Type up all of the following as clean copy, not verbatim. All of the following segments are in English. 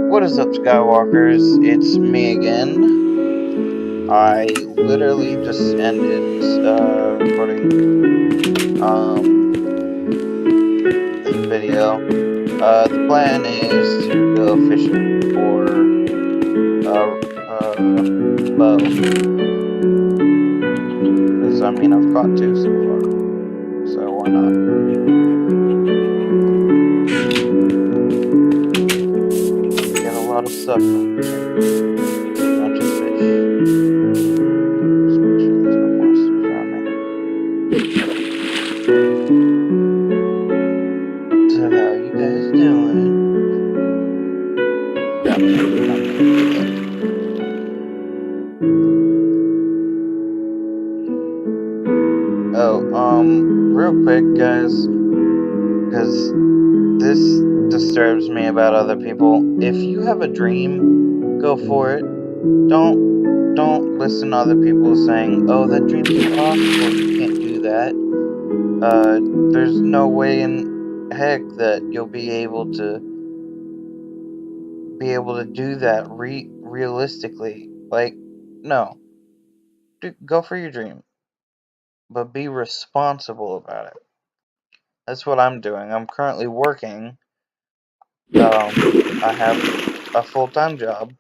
What is up, Skywalkers? It's me again. I literally just ended recording this video. The plan is to go fishing for bow, because I mean I've caught two so far, so why not? Get a lot of stuff from fishing, not just fish. Just make sure there's no monsters around me. So how you guys doing? Grab something on me. Real quick, guys, because this disturbs me about other people. If you have a dream, go for it. Don't listen to other people saying, "Oh, that dream's impossible. You can't do that." There's no way in heck that you'll be able to do that realistically. Like, no, go for your dream, but be responsible about it. That's what I'm doing. I'm currently working. I have a full-time job.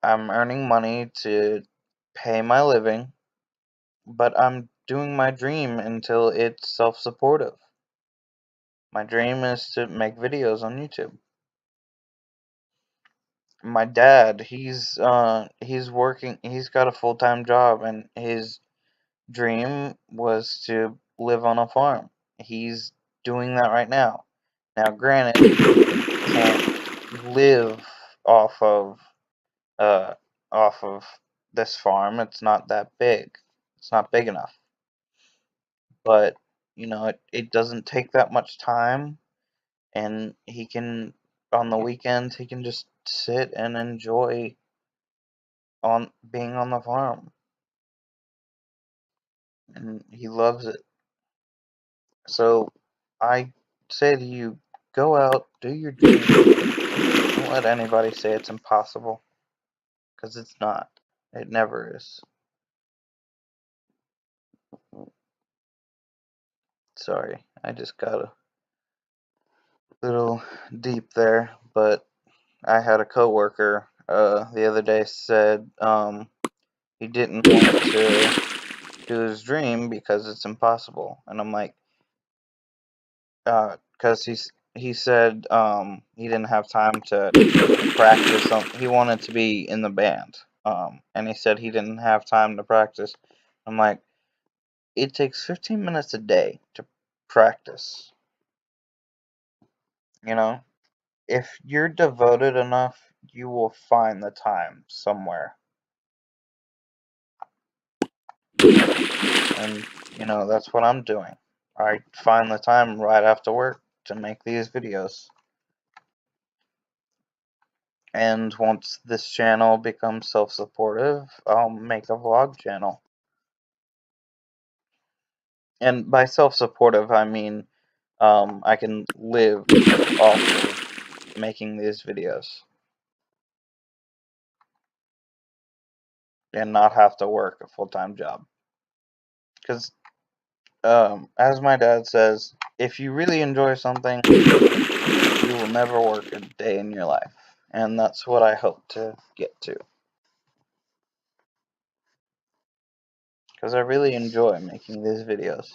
I'm earning money to pay my living, but I'm doing my dream until it's self-supportive. My dream is to make videos on YouTube. My dad, he's working, he's got a full-time job, and his dream was to live on a farm. He's doing that right now. Now, granted, he can't live off of uh, this farm. It's not that big. It's not big enough. But, you know, it doesn't take that much time, and he can, on the weekends, he can just sit and enjoy on being on the farm. And he loves it. So, I say to you, go out, do your dream. Don't let anybody say it's impossible, because it's not. It never is. Sorry, I just got a little deep there, but I had a coworker the other day said he didn't want to do his dream because it's impossible, and I'm like, because he said he didn't have time to practice. He wanted to be in the band, and he said he didn't have time to practice. I'm like, it takes 15 minutes a day to practice. You know, if you're devoted enough, you will find the time somewhere. And, you know, that's what I'm doing. I find the time right after work to make these videos. And once this channel becomes self-supportive, I'll make a vlog channel. And by self-supportive, I mean I can live off of making these videos and not have to work a full-time job. Because, as my dad says, if you really enjoy something, you will never work a day in your life. And that's what I hope to get to. Because I really enjoy making these videos.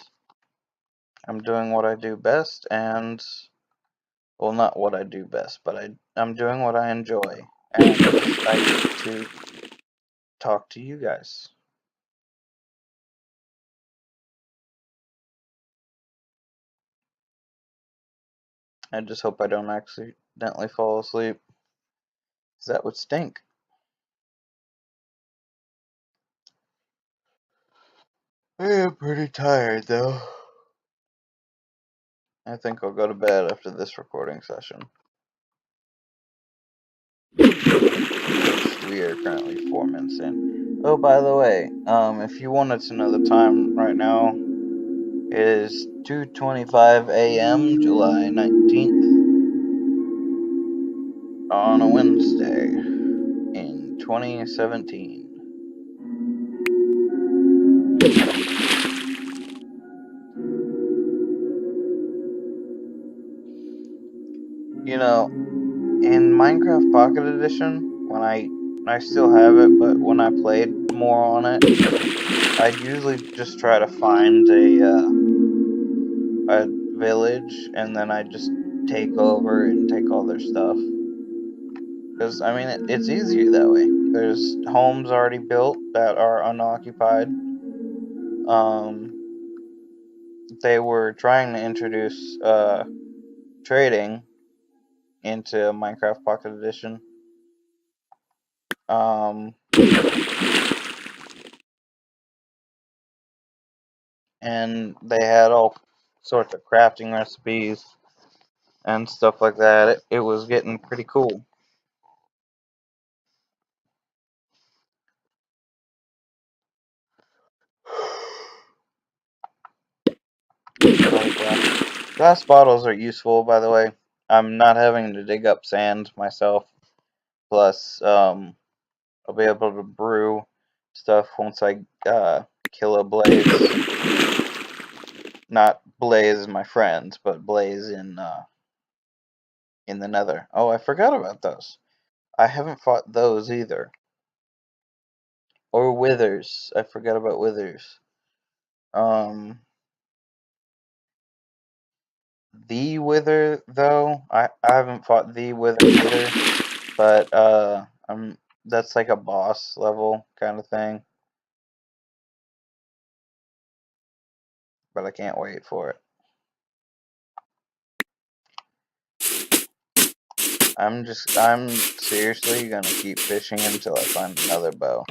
I'm doing what I do best, and, well, not what I do best, but I'm doing what I enjoy, and I get to talk to you guys. I just hope I don't accidentally fall asleep, because that would stink. I am pretty tired, though. I think I'll go to bed after this recording session. We are currently 4 minutes in. Oh, by the way, if you wanted to know the time right now, it is 2:25 a.m., July 19th. on a Wednesday in 2017. You know, in Minecraft Pocket Edition, when I still have it, but when I played more on it, I'd usually just try to find a village, and then I'd just take over and take all their stuff. Because, I mean, it's easier that way. There's homes already built that are unoccupied. They were trying to introduce trading into Minecraft Pocket Edition. And they had all sorts of crafting recipes and stuff like that. It was getting pretty cool. Glass bottles are useful, by the way. I'm not having to dig up sand myself. Plus, I'll be able to brew stuff once I kill a blaze. Not Blaze my friends, but Blaze in the Nether. Oh, I forgot about those. I haven't fought those either. Or Withers. I forgot about Withers. The Wither though, I haven't fought the Wither either, but that's like a boss level kind of thing. But I can't wait for it. I'm seriously gonna keep fishing until I find another bow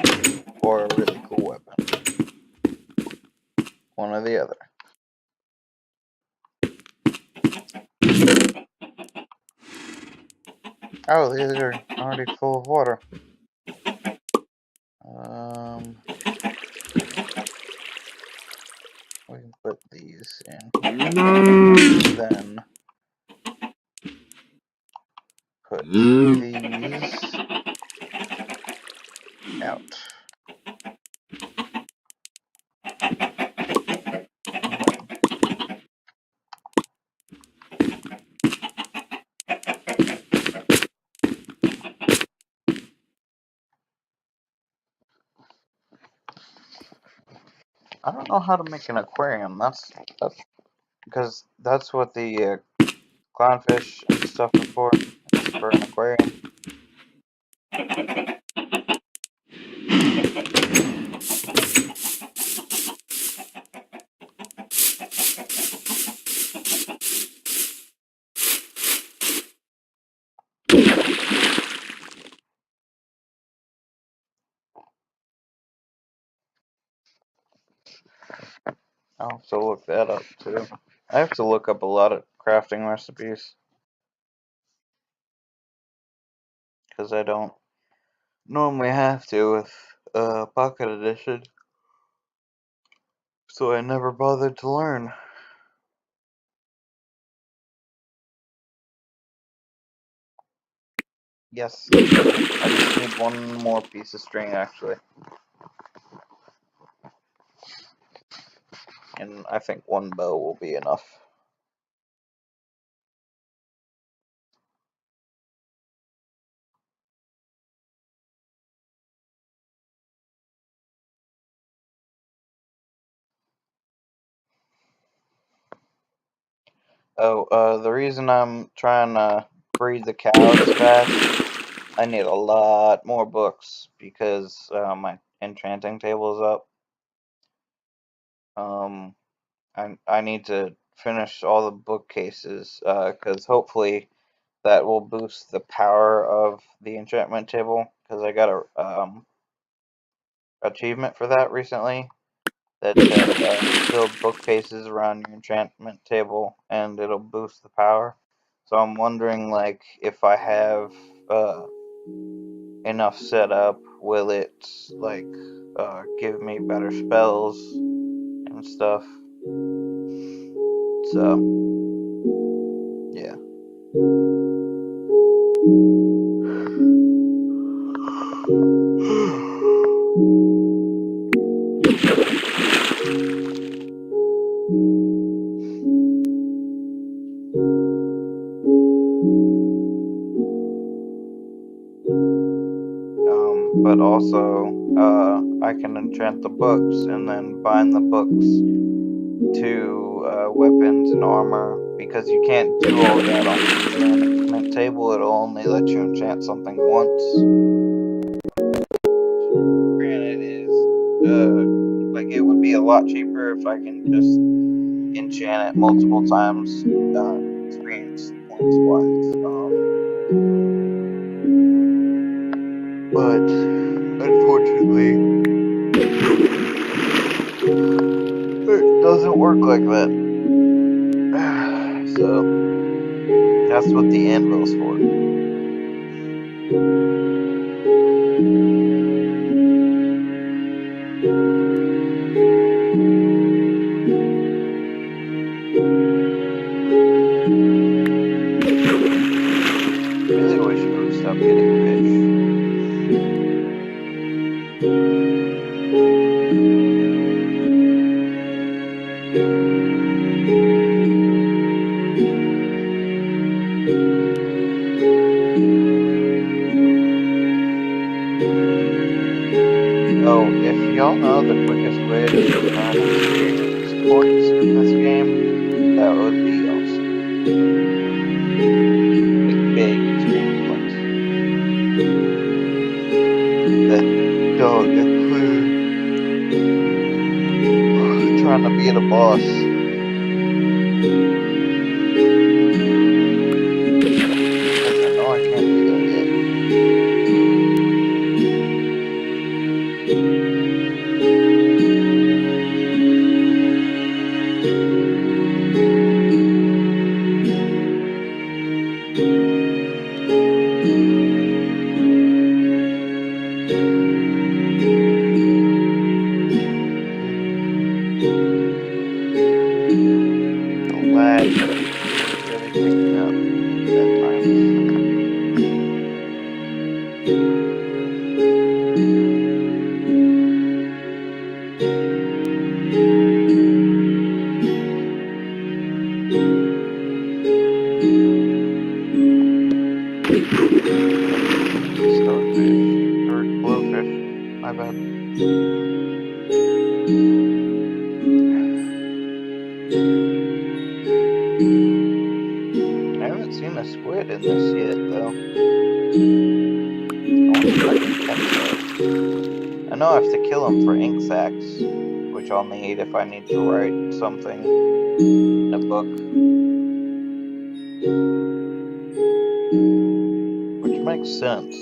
or a really cool weapon. One or the other. Oh, these are already full of water. We can put these in here. Then put these out. I don't know how to make an aquarium. That's because that's what the clownfish and stuff are for. It's for an aquarium. I'll have to look that up too. I have to look up a lot of crafting recipes because I don't normally have to with Pocket Edition, so I never bothered to learn. Yes, I just need one more piece of string actually, and I think one bow will be enough. Oh, the reason I'm trying to breed the cows fast, I need a lot more books because my enchanting table is up. I need to finish all the bookcases because hopefully that will boost the power of the enchantment table because I got a achievement for that recently that said build bookcases around your enchantment table and it'll boost the power. So I'm wondering like if I have enough set up, will it like give me better spells and stuff? So, yeah. but also I can enchant the books and then bind the books to weapons and armor, because you can't do all that on the enchantment table. It'll only let you enchant something once. Granted, like it would be a lot cheaper if I can just enchant it multiple times, experience points wise. But unfortunately, it doesn't work like that. So that's what the anvil's for. Really wish it would stop getting fish. Oh, if y'all know the quickest way to earn experience points in this game, that would be awesome. Like big experience points. That dog, that clue. Trying to beat a boss. Because I know I can't be there yet. The lag really picked me up that time. Starfish. Or glowfish. My bad. I haven't seen a squid in this yet, though. I wonder if I can catch that. I know I have to kill him for ink sacs, which I'll need if I need to write something in a book. Which makes sense.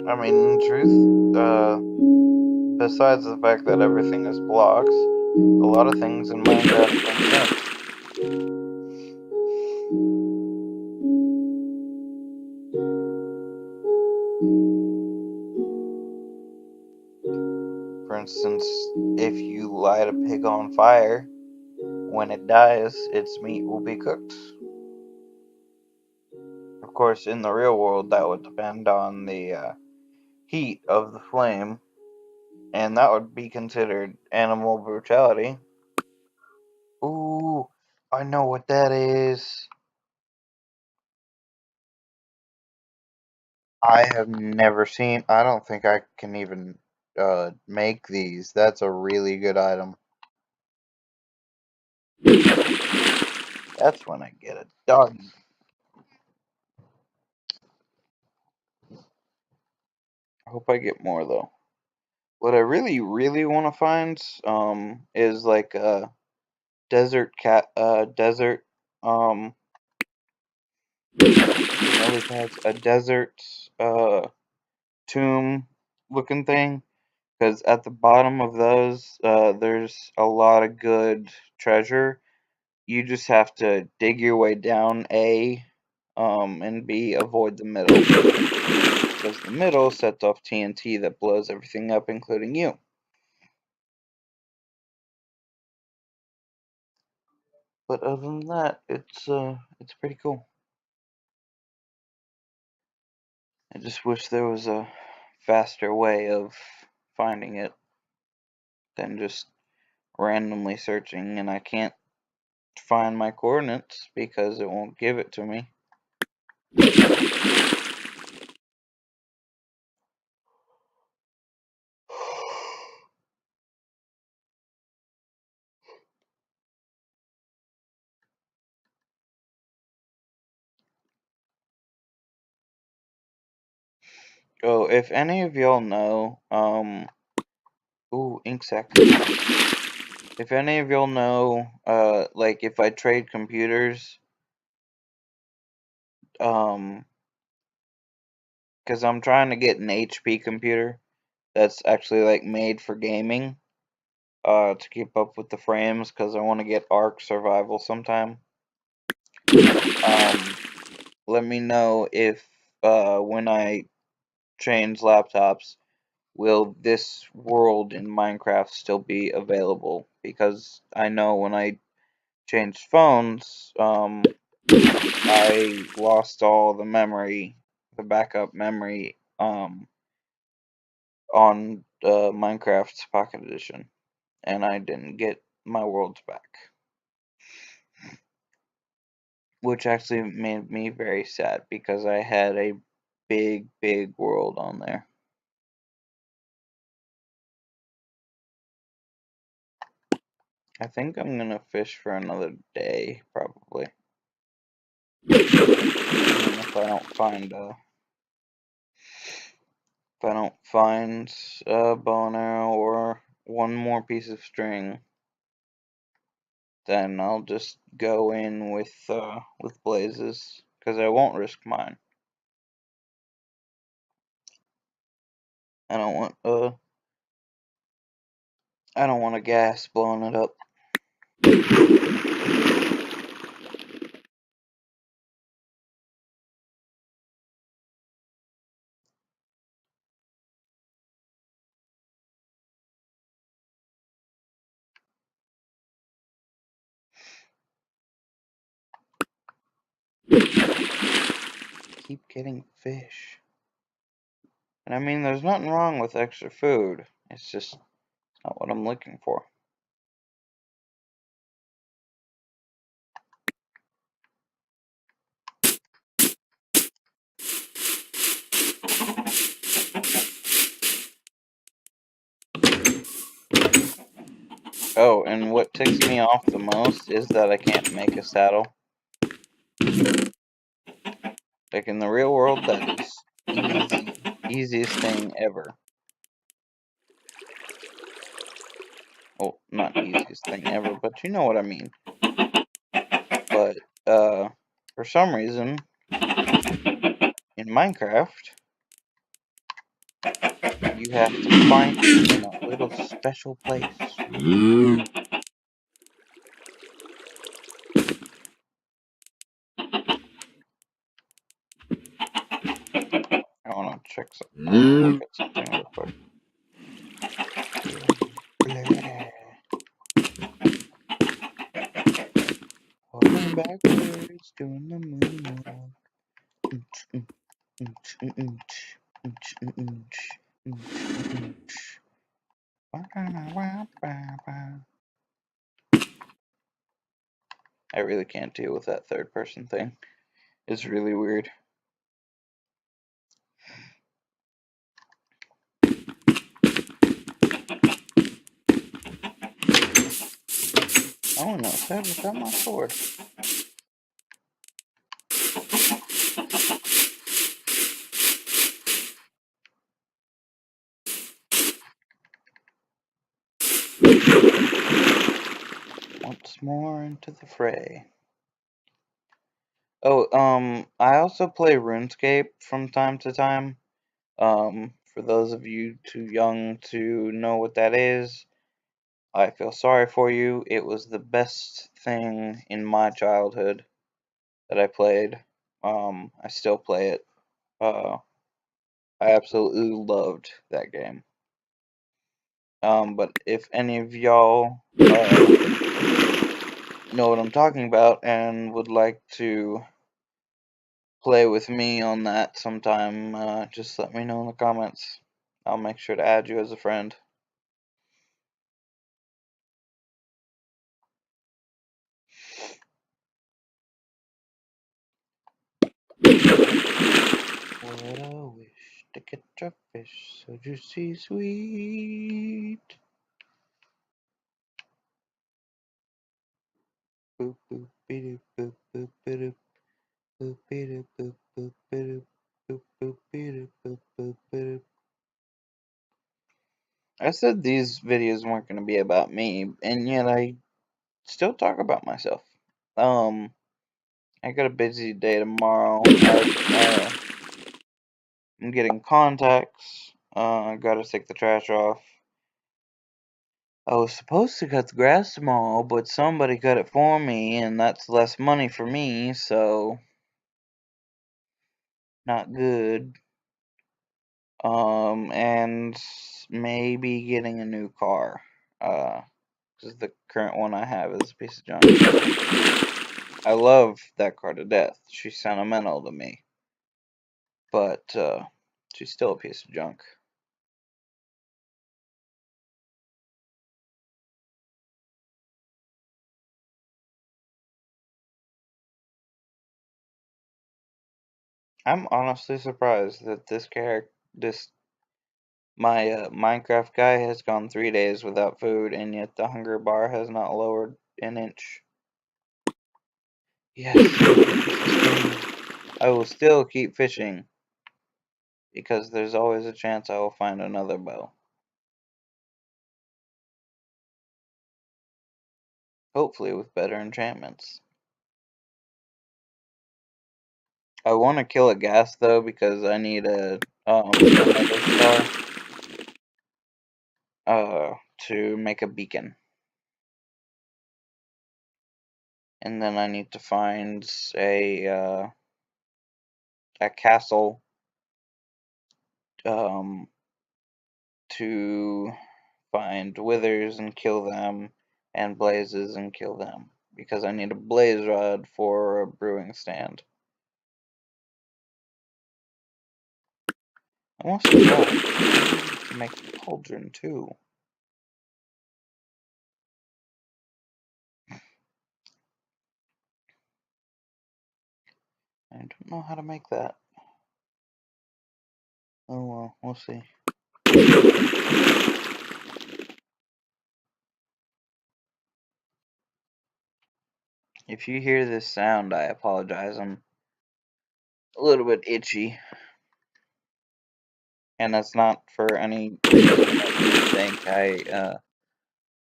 I mean, in truth, besides the fact that everything is blocks, a lot of things in Minecraft make sense. For instance, if you light a pig on fire, when it dies, its meat will be cooked. Of course, in the real world, that would depend on the heat of the flame, and that would be considered animal brutality. Ooh, I know what that is. I have never seen. I don't think I can even make these. That's a really good item. That's when I get a doggy. I hope I get more though. What I really, really want to find is like a desert cat, desert lily pads, a desert tomb looking thing. Because at the bottom of those, there's a lot of good treasure. You just have to dig your way down A, and B, avoid the middle. Because the middle sets off TNT that blows everything up, including you. But other than that, it's pretty cool. I just wish there was a faster way of finding it than just randomly searching and I can't find my coordinates because it won't give it to me. Oh, if any of y'all know, ooh, ink sac. If any of y'all know, like if I trade computers, because I'm trying to get an HP computer that's actually like made for gaming, to keep up with the frames, because I want to get Ark Survival sometime. Let me know if, when I change laptops, will this world in Minecraft still be available? Because I know when I changed phones, I lost all the memory, the backup memory, on Minecraft's Pocket Edition, and I didn't get my worlds back, which actually made me very sad because I had a big world on there. I think I'm gonna fish for another day, probably. And if I don't find a bow and arrow or one more piece of string, then I'll just go in with blazes, because I won't risk mine. I don't want a gas blowing it up. Keep getting fish. And I mean, there's nothing wrong with extra food. It's just not what I'm looking for. Oh, and what ticks me off the most is that I can't make a saddle. Like in the real world, that is easy. Easiest thing ever. Well, not easiest thing ever, but you know what I mean. But, for some reason, in Minecraft, you have to find it in a little special place. I want to check something. I want to look at something real quick. Walking backwards, doing the moonwalk. I really can't deal with that third person thing. It's really weird. I went outside without my sword. Once more into the fray. Oh, I also play RuneScape from time to time. For those of you too young to know what that is, I feel sorry for you. It was the best thing in my childhood that I played. I still play it. I absolutely loved that game. But if any of y'all know what I'm talking about and would like to play with me on that sometime, just let me know in the comments. I'll make sure to add you as a friend. What I wish to catch a fish so juicy sweet. Boop boop beep boop boop boop boop beep boop boop boop boop boop beep boop boop boop. I said these videos weren't going to be about me, and yet I still talk about myself. I got a busy day tomorrow. I'm getting contacts. I gotta take the trash off. I was supposed to cut the grass tomorrow, but somebody cut it for me, and that's less money for me, so not good. And maybe getting a new car. Because the current one I have is a piece of junk. I love that car to death. She's sentimental to me. But, she's still a piece of junk. I'm honestly surprised that my Minecraft guy has gone 3 days without food, and yet the hunger bar has not lowered an inch. Yes, I will still keep fishing, because there's always a chance I will find another bow. Hopefully with better enchantments. I want to kill a ghast though, because I need another star to make a beacon. And then I need to find a castle to find withers and kill them, and blazes and kill them, because I need a blaze rod for a brewing stand. I want to make a cauldron too. I don't know how to make that. Oh well, we'll see. If you hear this sound, I apologize. I'm a little bit itchy. And that's not for any reason that you think. I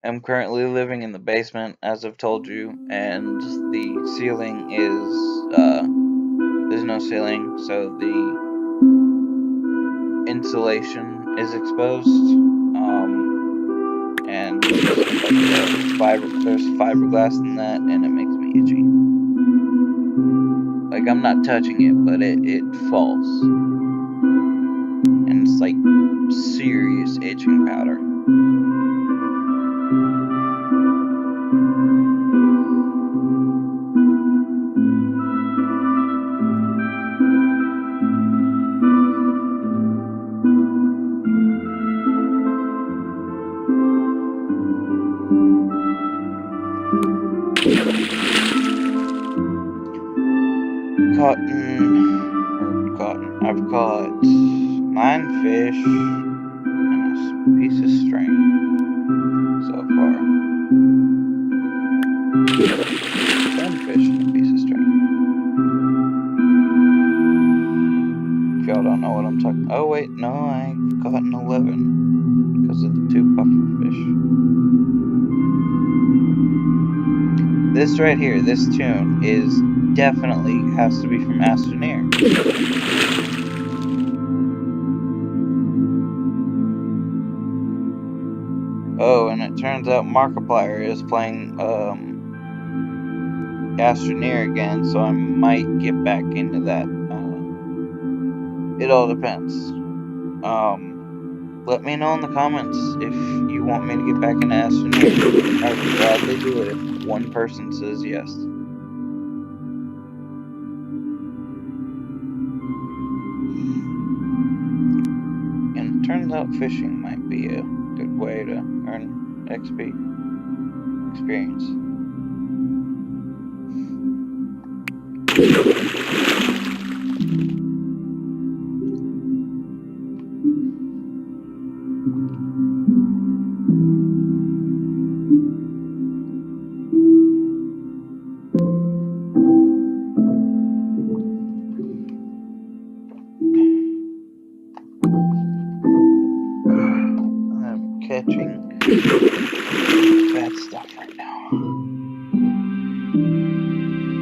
am currently living in the basement, as I've told you, and the ceiling is, there's no ceiling, so the insulation is exposed, and there's fiberglass in that, and it makes me itchy. Like, I'm not touching it, but it falls. And it's like serious itching powder. I've caught 9 fish and a piece of string so far. 10 fish and a piece of string. If y'all don't know what I'm talking. Oh wait, no, I've caught 11 because of the 2 puffer fish. This right here, this tune is definitely has to be from Astroneer. Oh, and it turns out Markiplier is playing Astroneer again, so I might get back into that. It all depends. Let me know in the comments if you want me to get back into Astroneer. I would gladly do it if one person says yes. And it turns out fishing might be a good way to earn XP experience. bad stuff right now.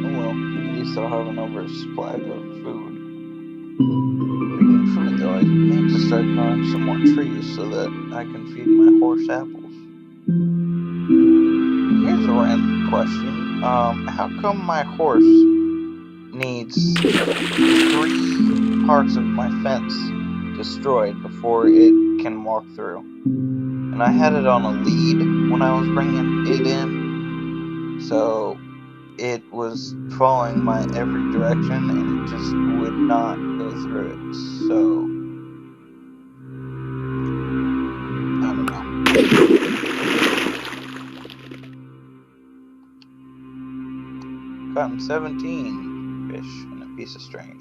Oh well, at least I'll have an oversupply of food. Speaking of food, though, I need to start growing some more trees so that I can feed my horse apples. Here's a random question. How come my horse needs 3 parts of my fence destroyed before it can walk through? And I had it on a lead when I was bringing it in, so it was following my every direction and it just would not go through it. So, I don't know. Caught 17 fish and a piece of string.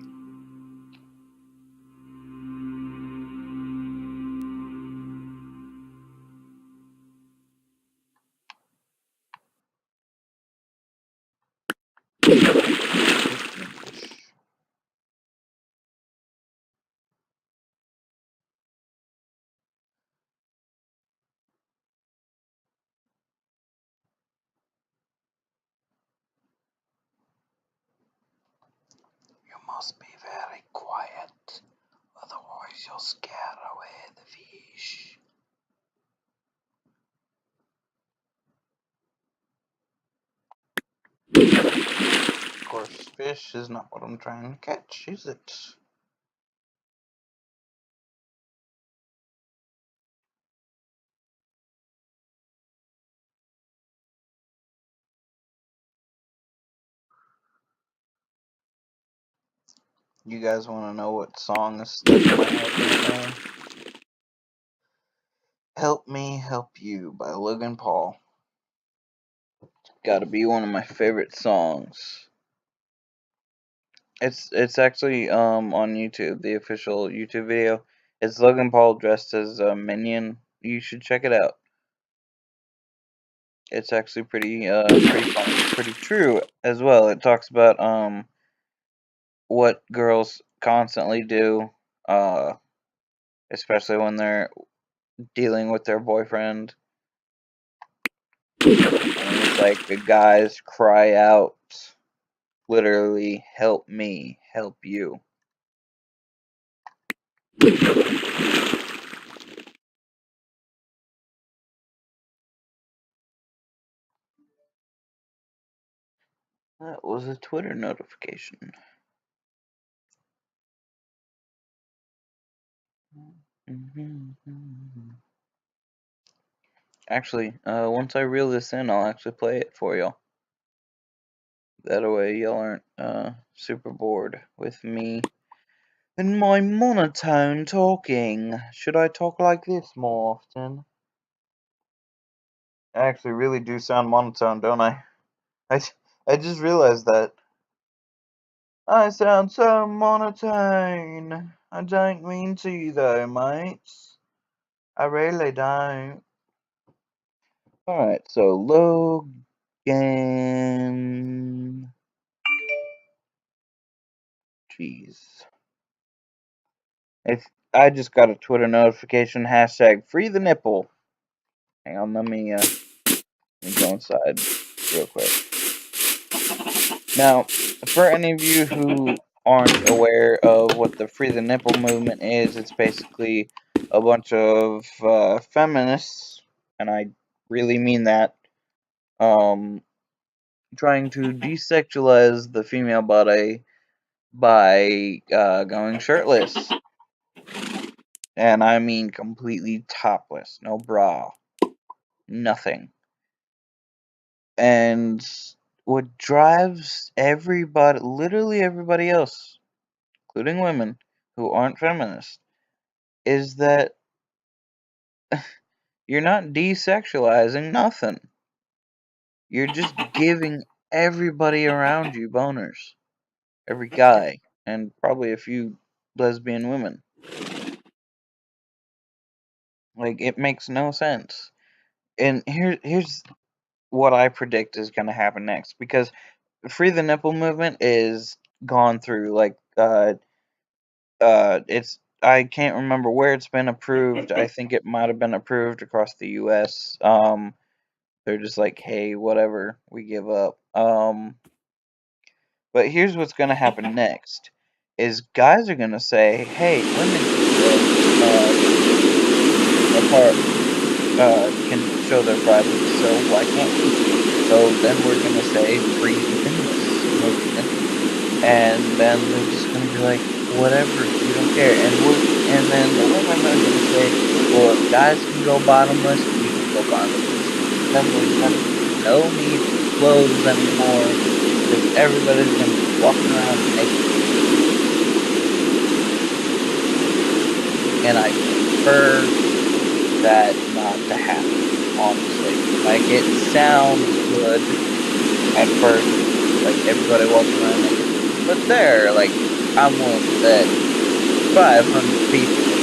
You must be very quiet, otherwise you'll scare away the fish. Of course, fish is not what I'm trying to catch, is it? You guys want to know what song is stuck in my head right now? Help Me Help You by Logan Paul. Gotta be one of my favorite songs. It's actually on YouTube, the official YouTube video. It's Logan Paul dressed as a minion. You should check it out. It's actually pretty funny, pretty true as well. It talks about what girls constantly do, uh especially when they're dealing with their boyfriend. And it's like the guys cry out, literally, help me, help you. That was a Twitter notification. Actually, once I reel this in, I'll actually play it for y'all. That way y'all aren't super bored with me and my monotone talking. Should I talk like this more often? I actually really do sound monotone, don't I? I, I just realized that. I sound so monotone. I don't mean to though, mates. I really don't. Alright, so Logan. Jeez. If I just got a Twitter notification, hashtag free the nipple. Hang on, let me go inside real quick. Now, for any of you who aren't aware of what the Free the Nipple movement is, it's basically a bunch of feminists, and I really mean that, trying to desexualize the female body by going shirtless. And I mean completely topless, no bra, nothing. And what drives everybody, literally everybody else, including women who aren't feminists, is that you're not desexualizing nothing. You're just giving everybody around you boners. Every guy, and probably a few lesbian women. Like, it makes no sense. And here's what I predict is going to happen next. Because Free the Nipple movement is gone through, like, it's I can't remember where it's been approved. I think it might have been approved across the U.S. They're just like, hey, whatever, we give up. But here's what's gonna happen next: is guys are gonna say, hey, women can show their privates, so why can't we? So then we're gonna say free the feminist movement, and then they're just gonna be like, whatever, we don't care, and then the women are gonna say, well, if guys can go bottomless, we can go bottomless. Then we're gonna no need for clothes anymore, because everybody's gonna be walking around naked. And I prefer that not to happen, honestly. Like, it sounds good at first, like everybody walking around naked. But there, like, I'm willing to bet 500 people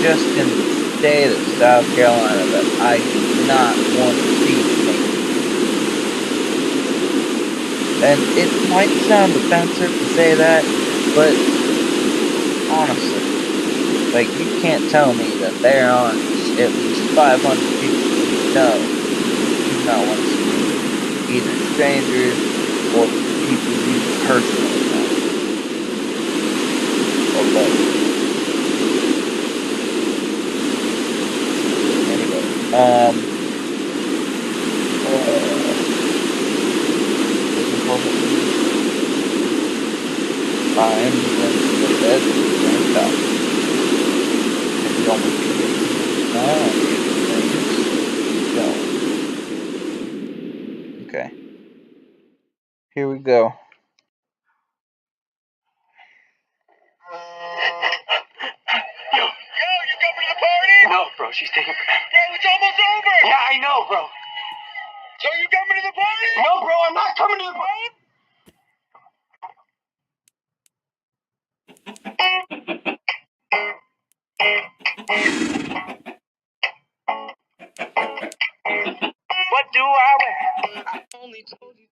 just in the state of South Carolina that I do not want to see naked. And it might sound offensive to say that, but honestly, like, you can't tell me that there aren't at least 500 people you know do not want to see, either strangers or people you personally know. Or both. Anyway, I'm going to go to bed and stop. If you don't want to go. Okay. Here we go. Yo, you coming to the party? No, bro, she's taking. Bro, it's almost over. Yeah, I know, bro. So you coming to the party? No, bro, I'm not coming to the party. What do I wear? I only told you.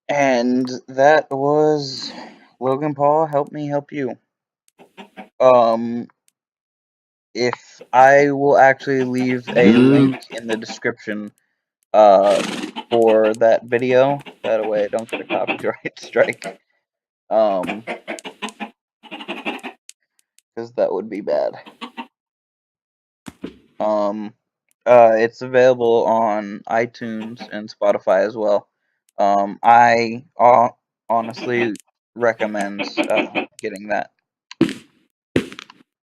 And that was Logan Paul, Help Me Help You. If I will actually leave a link in the description for that video. That way I don't get a copyright strike. Because that would be bad. It's available on iTunes and Spotify as well. I honestly recommend getting that.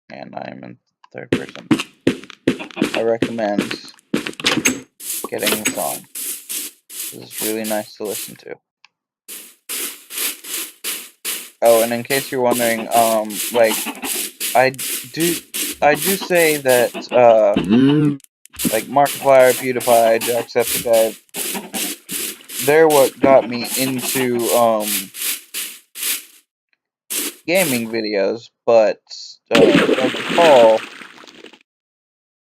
And I'm in third person. I recommend getting the song. It's really nice to listen to. Oh, and in case you're wondering, like, I do say that, like, Markiplier, PewDiePie, Jacksepticeye, they're what got me into, gaming videos, but, Logan Paul,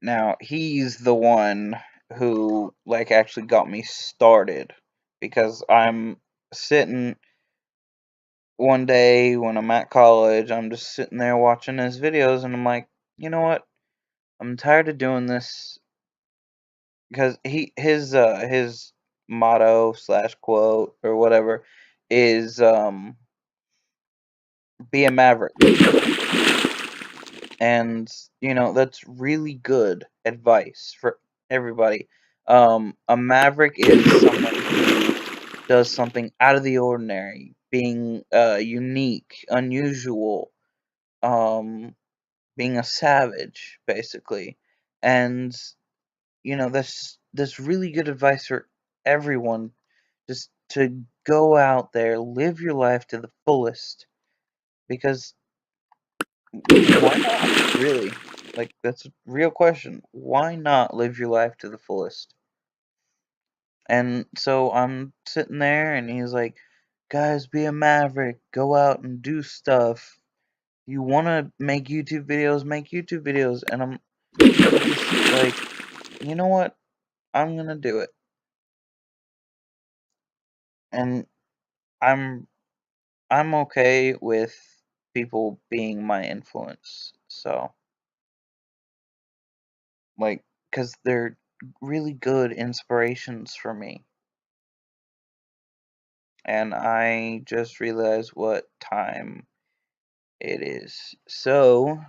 now, he's the one who, like, actually got me started, because I'm sitting one day when I'm at college, I'm just sitting there watching his videos, and I'm like, you know what? I'm tired of doing this, because his motto / quote or whatever is be a maverick, and you know that's really good advice for everybody. A maverick is someone who does something out of the ordinary, being unique, unusual, being a savage, basically. And you know, that's really good advice for everyone, just to go out there, live your life to the fullest, because why not, really? Like, that's a real question. Why not live your life to the fullest? And so I'm sitting there, and he's like, guys, be a maverick, go out and do stuff. You want to make YouTube videos, make YouTube videos. And I'm just like, you know what? I'm gonna do it. And I'm okay with people being my influence. So, like, because they're really good inspirations for me. And I just realized what time it is. So,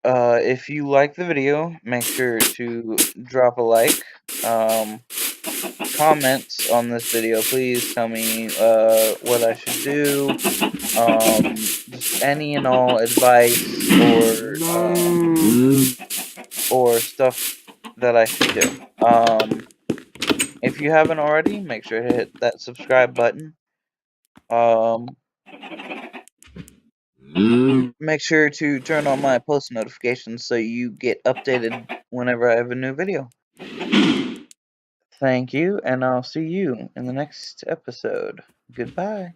if you like the video, make sure to drop a like. Comments on this video, please tell me what I should do. Just any and all advice or stuff that I should do. If you haven't already, make sure to hit that subscribe button. Make sure to turn on my post notifications so you get updated whenever I have a new video. Thank you, and I'll see you in the next episode. Goodbye.